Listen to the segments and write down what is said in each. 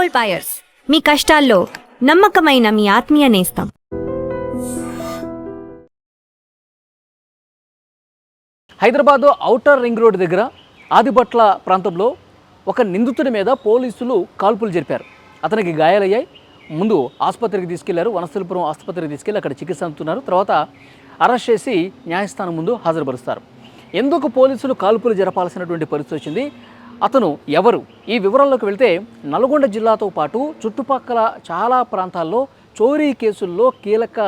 Gold buyers, మీ కష్టాల్లో నమ్మకమైన మీ ఆత్మీయ నేస్తం. హైదరాబాద్ ఔటర్ రింగ్ రోడ్ దగ్గర ఆదిబట్ల ప్రాంతంలో ఒక నిందితుడి మీద పోలీసులు కాల్పులు జరిపారు. అతనికి గాయాలయ్యాయి. ముందు ఆసుపత్రికి తీసుకెళ్లారు. వనస్థలిపురం ఆసుపత్రికి తీసుకెళ్లి అక్కడ చికిత్స అందుతున్నారు. తర్వాత అరెస్ట్ చేసి న్యాయస్థానం ముందు హాజరుపరుస్తారు. ఎందుకు పోలీసులు కాల్పులు జరపాల్సినటువంటి పరిస్థితి వచ్చింది, అతను ఎవరు, ఈ వివరాల్లోకి వెళ్తే నల్గొండ జిల్లాతో పాటు చుట్టుపక్కల చాలా ప్రాంతాల్లో చోరీ కేసుల్లో కీలక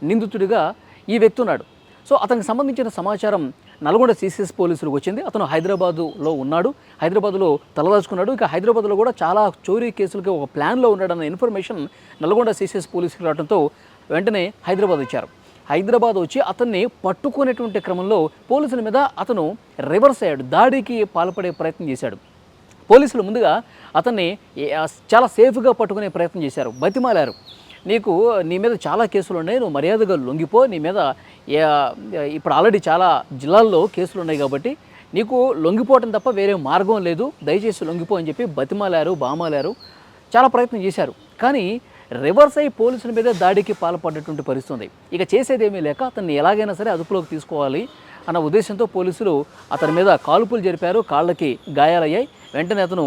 నిందితుడిగా ఈ వ్యక్తి ఉన్నాడు. సో అతనికి సంబంధించిన సమాచారం నల్గొండ సిసిఎస్ పోలీసులకు వచ్చింది. అతను హైదరాబాదులో ఉన్నాడు, హైదరాబాద్లో తలదాచుకున్నాడు. ఇక హైదరాబాద్లో కూడా చాలా చోరీ కేసులకి ఒక ప్లాన్లో ఉన్నాడన్న ఇన్ఫర్మేషన్ నల్గొండ సిసిఎస్ పోలీసులకు రావడంతో వెంటనే హైదరాబాద్ వచ్చారు. హైదరాబాద్ వచ్చి అతన్ని పట్టుకునేటువంటి క్రమంలో పోలీసుల మీద అతను రివర్స్ అయ్యాడు, దాడికి పాల్పడే ప్రయత్నం చేశాడు. పోలీసులు ముందుగా అతన్ని చాలా సేఫ్గా పట్టుకునే ప్రయత్నం చేశారు, బతిమాలారు. నీ మీద చాలా కేసులు ఉన్నాయి, నువ్వు మర్యాదగా లొంగిపో, నీ మీద ఇప్పుడు ఆల్రెడీ చాలా జిల్లాల్లో కేసులు ఉన్నాయి కాబట్టి నీకు లొంగిపోవటం తప్ప వేరే మార్గం లేదు, దయచేసి లొంగిపో అని చెప్పి బతిమాలారు, బామాలారు, చాలా ప్రయత్నం చేశారు. కానీ రివర్స్ అయ్యి పోలీసుల మీద దాడికి పాల్పడ్డటువంటి పరిస్థితి ఉంది. ఇక చేసేదేమీ లేక అతన్ని ఎలాగైనా సరే అదుపులోకి తీసుకోవాలి అన్న ఉద్దేశంతో పోలీసులు అతని మీద కాల్పులు జరిపారు. కాళ్ళకి గాయాలయ్యాయి. వెంటనే అతను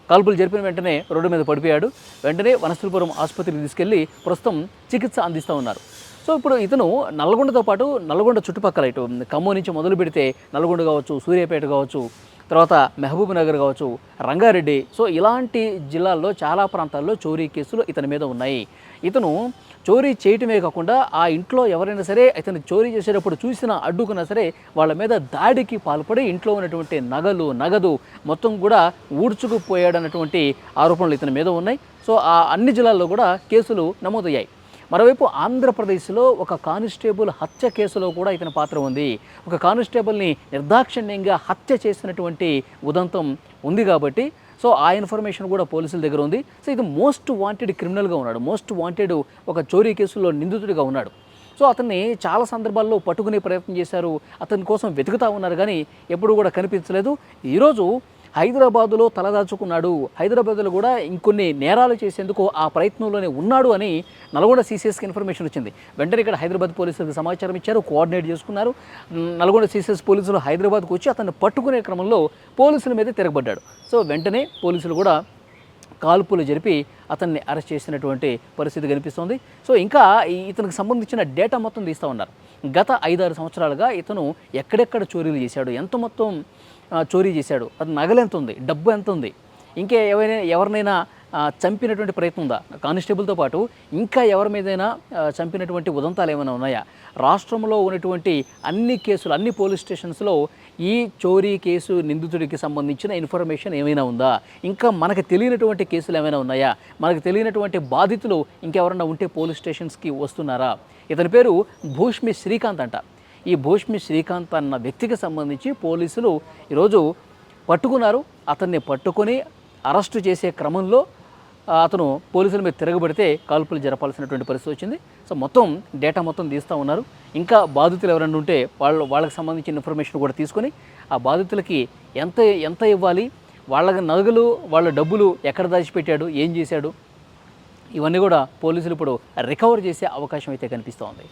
కాల్పులు జరిపిన వెంటనే రోడ్డు మీద పడిపోయాడు. వెంటనే వనస్థలిపురం ఆసుపత్రికి తీసుకెళ్లి ప్రస్తుతం చికిత్స అందిస్తూ ఉన్నారు. సో ఇప్పుడు ఇతను నల్గొండతో పాటు నల్గొండ చుట్టుపక్కల ఇటు ఖమ్మం నుంచి మొదలు పెడితే నల్గొండ కావచ్చు, సూర్యాపేట కావచ్చు, తర్వాత మహబూబ్ నగర్ కావచ్చు, రంగారెడ్డి, సో ఇలాంటి జిల్లాల్లో చాలా ప్రాంతాల్లో చోరీ కేసులు ఇతని మీద ఉన్నాయి. ఇతను చోరీ చేయటమే కాకుండా ఆ ఇంట్లో ఎవరైనా సరే ఇతను చోరీ చేసేటప్పుడు చూసినా అడ్డుకున్నా సరే వాళ్ళ మీద దాడికి పాల్పడి ఇంట్లో ఉన్నటువంటి నగదు మొత్తం కూడా ఊడ్చుకుపోయాడన్నటువంటి ఆరోపణలు ఇతని మీద ఉన్నాయి. సో ఆ అన్ని జిల్లాల్లో కూడా కేసులు నమోదయ్యాయి. మరోవైపు ఆంధ్రప్రదేశ్లో ఒక కానిస్టేబుల్ హత్య కేసులో కూడా ఇతని పాత్ర ఉంది. ఒక కానిస్టేబుల్ని నిర్దాక్షిణ్యంగా హత్య చేసినటువంటి ఉదంతం ఉంది కాబట్టి సో ఆ ఇన్ఫర్మేషన్ కూడా పోలీసుల దగ్గర ఉంది. సో ఇది మోస్ట్ వాంటెడ్ క్రిమినల్గా ఉన్నాడు, మోస్ట్ వాంటెడ్ ఒక చోరీ కేసులో నిందితుడిగా ఉన్నాడు. సో అతన్ని చాలా సందర్భాల్లో పట్టుకునే ప్రయత్నం చేశారు, అతని కోసం వెతుకుతూ ఉన్నారు, కానీ ఎప్పుడు కూడా కనిపించలేదు. ఈరోజు హైదరాబాదులో తలదాచుకున్నాడు, హైదరాబాద్లో కూడా ఇంకొన్ని నేరాలు చేసేందుకు ఆ ప్రయత్నంలోనే ఉన్నాడు అని నల్గొండ సిసిఎస్కి ఇన్ఫర్మేషన్ వచ్చింది. వెంటనే ఇక్కడ హైదరాబాద్ పోలీసులకు సమాచారం ఇచ్చారు, కోఆర్డినేట్ చేసుకున్నారు. నల్గొండ సిసిఎస్ పోలీసులు హైదరాబాద్కు వచ్చి అతన్ని పట్టుకునే క్రమంలో పోలీసుల మీద తిరగబడ్డాడు. సో వెంటనే పోలీసులు కూడా కాల్పులు జరిపి అతన్ని అరెస్ట్ చేసినటువంటి పరిస్థితి కనిపిస్తోంది. సో ఇంకా ఇతనికి సంబంధించిన డేటా మొత్తం తీస్తూ ఉన్నారు. గత 5-6 సంవత్సరాలుగా ఇతను ఎక్కడెక్కడ చోరీలు చేశాడు, ఎంత మొత్తం చోరీ చేశాడు, అది నగలు ఎంత ఉంది, డబ్బు ఎంత ఉంది, ఇంకా ఎవరినైనా చంపినటువంటి ప్రయత్నం ఉందా, కానిస్టేబుల్తో పాటు ఇంకా ఎవరి మీదైనా చంపినటువంటి ఉదంతాలు ఏమైనా ఉన్నాయా, రాష్ట్రంలో ఉన్నటువంటి అన్ని కేసులు, అన్ని పోలీస్ స్టేషన్స్లో ఈ చోరీ కేసు నిందితుడికి సంబంధించిన ఇన్ఫర్మేషన్ ఏమైనా ఉందా, ఇంకా మనకు తెలియనటువంటి కేసులు ఏమైనా ఉన్నాయా, మనకు తెలియనటువంటి బాధితులు ఇంకెవరన్నా ఉంటే పోలీస్ స్టేషన్స్కి వస్తున్నారా. ఇతని పేరు భూష్మి శ్రీకాంత్ అంట. ఈ భూష్మి శ్రీకాంత్ అన్న వ్యక్తికి సంబంధించి పోలీసులు ఈరోజు పట్టుకున్నారు. అతన్ని పట్టుకొని అరెస్టు చేసే క్రమంలో అతను పోలీసుల మీద తిరగబడితే కాల్పులు జరపాల్సినటువంటి పరిస్థితి వచ్చింది. సో మొత్తం డేటా మొత్తం తీస్తూ ఉన్నారు. ఇంకా బాధితులు ఎవరైనా ఉంటే వాళ్ళకి సంబంధించిన ఇన్ఫర్మేషన్ కూడా తీసుకొని ఆ బాధితులకి ఎంత ఇవ్వాలి, వాళ్ళ నగలు వాళ్ళ డబ్బులు ఎక్కడ దాచిపెట్టాడు, ఏం చేశాడు, ఇవన్నీ కూడా పోలీసులు ఇప్పుడు రికవర్ చేసే అవకాశం అయితే కనిపిస్తూ ఉంది.